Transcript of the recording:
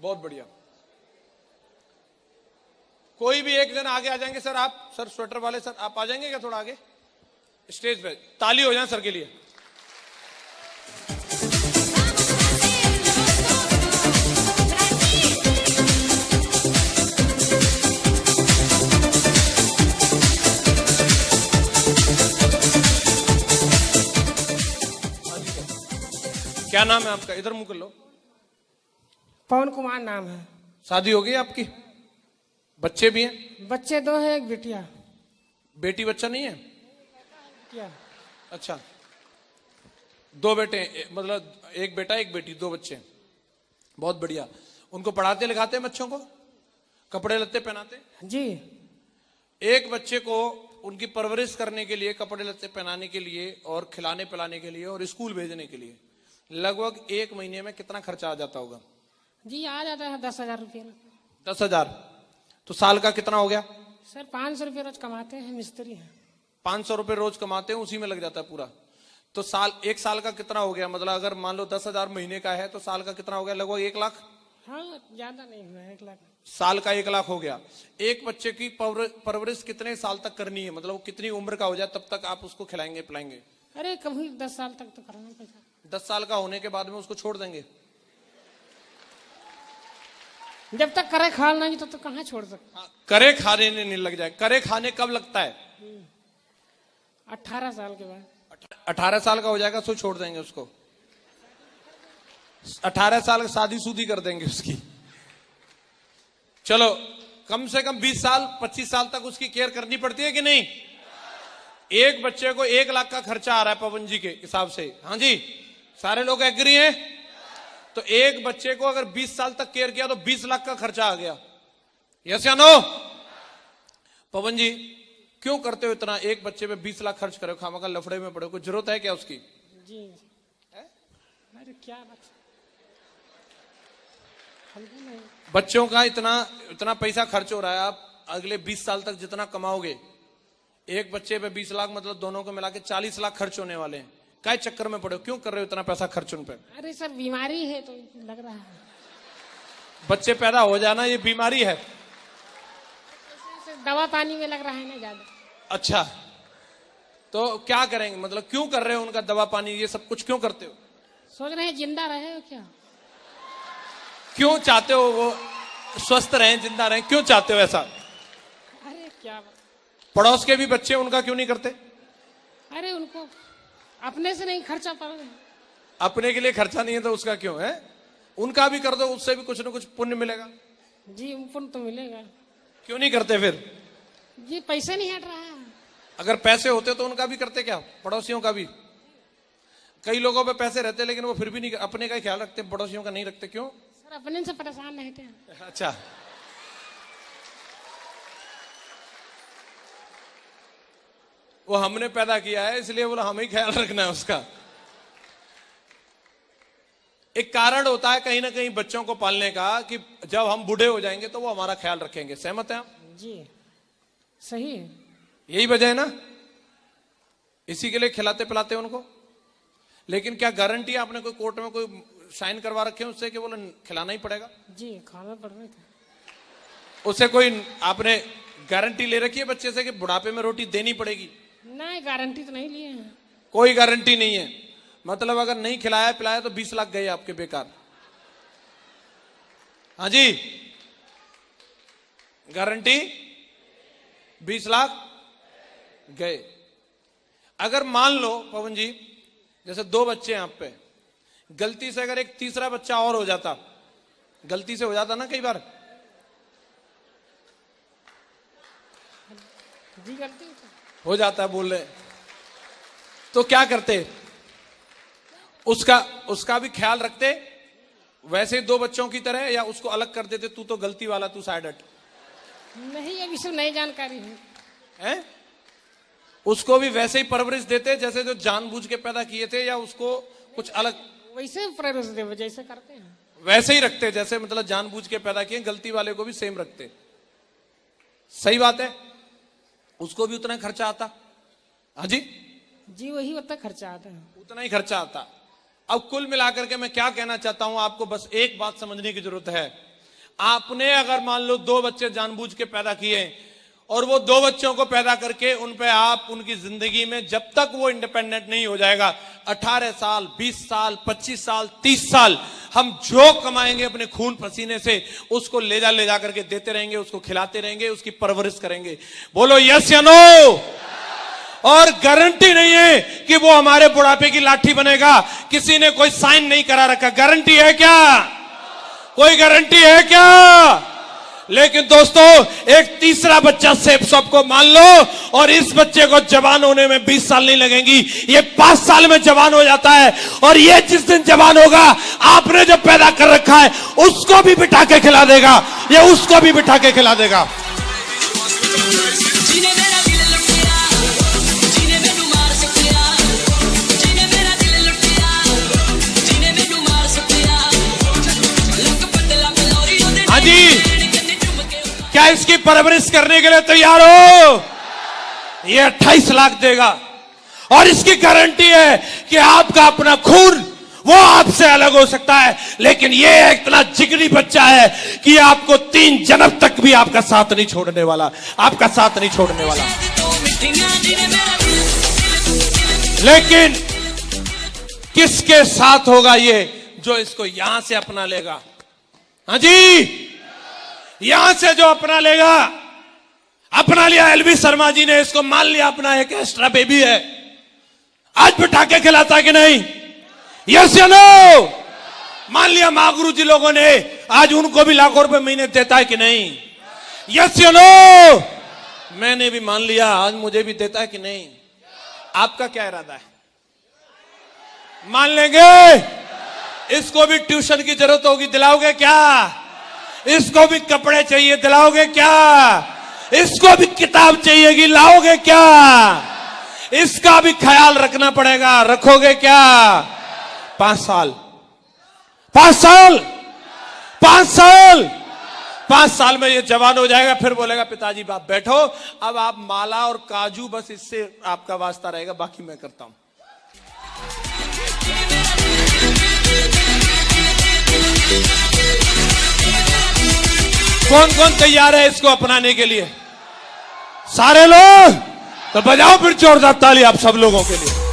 बहुत बढ़िया। कोई भी एक जन आगे आ जाएंगे सर, आप सर स्वेटर वाले सर आप आ जाएंगे क्या थोड़ा आगे स्टेज पे? ताली हो जाए सर के लिए। क्या नाम है आपका? इधर मुंह कर लो। पवन कुमार नाम है। शादी हो गई आपकी? बच्चे भी हैं? बच्चे 2 हैं, एक बिटिया। बेटी बच्चा नहीं है क्या? अच्छा, 2 बेटे मतलब एक बेटा एक बेटी, 2 बच्चे। बहुत बढ़िया। उनको पढ़ाते लिखाते हैं बच्चों को, कपड़े लत्ते पहनाते? जी। एक बच्चे को उनकी परवरिश करने के लिए, कपड़े लत्ते पहनाने के लिए और खिलाने पिलाने के लिए और स्कूल भेजने के लिए लगभग 1 महीने में कितना खर्चा आ जाता होगा? जी आ जाता है 10,000 रुपये। 10,000 तो साल का कितना हो गया? सर 500 रुपये रोज कमाते हैं, मिस्त्री हैं। 500 रुपए रोज कमाते हैं, उसी में लग जाता है पूरा। तो एक साल का कितना हो गया? मतलब अगर मान लो 10,000 महीने का है तो साल का कितना हो गया? लगभग 1 लाख। हाँ ज्यादा नहीं हुआ, 1 लाख। साल का 1 लाख हो गया। एक बच्चे की परवरिश कितने साल तक करनी है? मतलब वो कितनी उम्र का हो जाए तब तक आप उसको खिलाएंगे पिलाएंगे? अरे कभी 10 साल तक तो करना पड़ेगा। 10 साल का होने के बाद में उसको छोड़ देंगे? जब तक करे खाल नहीं तो कहाँ छोड़ सकते। करे खाने नहीं लग जाए। करे खाने कब लगता है? 18 साल के बाद। 18 साल का हो जाएगा तो छोड़ देंगे उसको। 18 साल शादी सूदी कर देंगे उसकी। चलो कम से कम 20 साल 25 साल तक उसकी केयर करनी पड़ती है कि नहीं? एक बच्चे को 1 लाख का खर्चा आ रहा है पवन जी के हिसाब से। हाँ जी, सारे लोग एग्री हैं? तो एक बच्चे को अगर 20 साल तक केयर किया तो 20 लाख का खर्चा आ गया। यस या नो? पवन जी क्यों करते हो इतना? एक बच्चे पे 20 लाख खर्च करो, खामखा लफड़े में पड़े, कोई जरूरत है क्या उसकी? जी है? अरे क्या बात, बच्चों का इतना पैसा खर्च हो रहा है। आप अगले 20 साल तक जितना कमाओगे, एक बच्चे पे 20 लाख मतलब दोनों को मिला के 40 लाख खर्च होने वाले हैं। काय चक्कर में पड़े हो? क्यों कर रहे हो इतना पैसा खर्च उन पे? अरे सर बीमारी है तो लग रहा है। बच्चे पैदा हो जाना ये बीमारी है? दवा पानी में लग रहा है ना ज्यादा। अच्छा, तो क्या करेंगे? मतलब क्यों कर रहे हो उनका दवा पानी ये सब कुछ क्यों करते हो? सोच रहे हैं जिंदा रहे हो क्या? क्यों चाहते हो वो स्वस्थ रहें, जिंदा रहें? क्यों चाहते हो ऐसा? अरे क्या बात। पड़ोस के भी बच्चे उनका क्यों नहीं करते? अरे उनको अपने से नहीं खर्चा पड़ रहा। अपने के लिए खर्चा नहीं है तो उसका क्यों है? उनका भी कर दो, उससे भी कुछ ना कुछ पुण्य मिलेगा। जी पुण्य तो मिलेगा। क्यों नहीं करते फिर? जी पैसे नहीं हट रहा है। अगर पैसे होते तो उनका भी करते क्या? पड़ोसियों का भी। कई लोगों पे पैसे रहते लेकिन वो फिर भी नहीं, अपने का ही ख्याल रखते, पड़ोसियों का नहीं रखते। क्यों? सर अपने से परेशान रहते हैं। अच्छा, वो हमने पैदा किया है इसलिए बोला हमें ही ख्याल रखना है उसका। एक कारण होता है कहीं ना कहीं बच्चों को पालने का कि जब हम बूढ़े हो जाएंगे तो वो हमारा ख्याल रखेंगे। सहमत हैं आप? जी सही है। यही वजह है ना, इसी के लिए खिलाते पिलाते उनको। लेकिन क्या गारंटी है? आपने कोई कोर्ट में कोई साइन करवा रखे हैं उससे कि बोले खिलाना ही पड़ेगा? जी खाना पड़ रहा था। उससे कोई आपने गारंटी ले रखी है बच्चे से कि बुढ़ापे में रोटी देनी पड़ेगी? नहीं गारंटी तो नहीं लिए हैं। कोई गारंटी नहीं है। मतलब अगर नहीं खिलाया पिलाया तो 20 लाख गए आपके बेकार। हाँ जी, गारंटी 20 लाख गए। अगर मान लो पवन जी जैसे 2 बच्चे हैं आप पे, गलती से अगर एक तीसरा बच्चा और हो जाता, गलती से हो जाता ना कई बार। जी गलती हो जाता है बोल रहे, तो क्या करते? उसका भी ख्याल रखते वैसे 2 बच्चों की तरह, या उसको अलग कर देते? तू तो गलती वाला, तू साइड हट। नहीं अभी सब नई जानकारी है। उसको भी वैसे ही परवरिश देते जैसे जो जानबूझ के पैदा किए थे, या उसको कुछ अलग? वैसे परवरिश दे जैसे करते हैं वैसे ही रखते, जैसे मतलब जानबूझ के पैदा किए, गलती वाले को भी सेम रखते। सही बात है। उसको भी उतना खर्चा आता? हाँ जी जी वही उतना खर्चा आता है। उतना ही खर्चा आता। अब कुल मिलाकर के मैं क्या कहना चाहता हूं आपको, बस एक बात समझने की जरूरत है आपने अगर मान लो 2 बच्चे जानबूझ के पैदा किए और वो 2 बच्चों को पैदा करके उन पे आप उनकी जिंदगी में जब तक वो इंडिपेंडेंट नहीं हो जाएगा 18 साल 20 साल 25 साल 30 साल हम जो कमाएंगे अपने खून पसीने से उसको ले जा करके देते रहेंगे, उसको खिलाते रहेंगे, उसकी परवरिश करेंगे। बोलो यस या नो। और गारंटी नहीं है कि वो हमारे बुढ़ापे की लाठी बनेगा। किसी ने कोई साइन नहीं करा रखा। गारंटी है क्या? कोई गारंटी है क्या? लेकिन दोस्तों एक तीसरा बच्चा सेफ सबको मान लो और इस बच्चे को जवान होने में 20 साल नहीं लगेंगी, ये 5 साल में जवान हो जाता है। और ये जिस दिन जवान होगा आपने जो पैदा कर रखा है उसको भी बिठा के खिला देगा, ये उसको भी बिठा के खिला देगा। हाँ जी, क्या इसकी परवरिश करने के लिए तैयार हो? ये 28 लाख देगा और इसकी गारंटी है कि आपका अपना खून वो आपसे अलग हो सकता है, लेकिन ये इतना जिगरी बच्चा है कि आपको 3 जन्म तक भी आपका साथ नहीं छोड़ने वाला, आपका साथ नहीं छोड़ने वाला। लेकिन किसके साथ होगा ये? जो इसको यहां से अपना लेगा। हाँ जी, यहां से जो अपना लेगा। अपना लिया एलवी शर्मा जी ने, इसको मान लिया अपना एक एक्स्ट्रा बेबी है, आज बिठा के खिलाता कि नहीं? यस या नो? मान लिया महागुरु जी लोगों ने, आज उनको भी लाखों रुपए महीने देता है कि नहीं? यस या नो? मैंने भी मान लिया, आज मुझे भी देता है कि नहीं? आपका क्या इरादा है? मान लेंगे? इसको भी ट्यूशन की जरूरत होगी, दिलाओगे क्या? इसको भी कपड़े चाहिए, दिलाओगे क्या? इसको भी किताब चाहिएगी, लाओगे क्या? इसका भी ख्याल रखना पड़ेगा, रखोगे क्या? 5 साल 5 साल 5 साल 5 साल में ये जवान हो जाएगा। फिर बोलेगा पिताजी आप बैठो, अब आप माला और काजू बस इससे आपका वास्ता रहेगा, बाकी मैं करता हूं। कौन कौन तैयार है इसको अपनाने के लिए? सारे लोग? तो बजाओ फिर जोरदार ताली आप सब लोगों के लिए।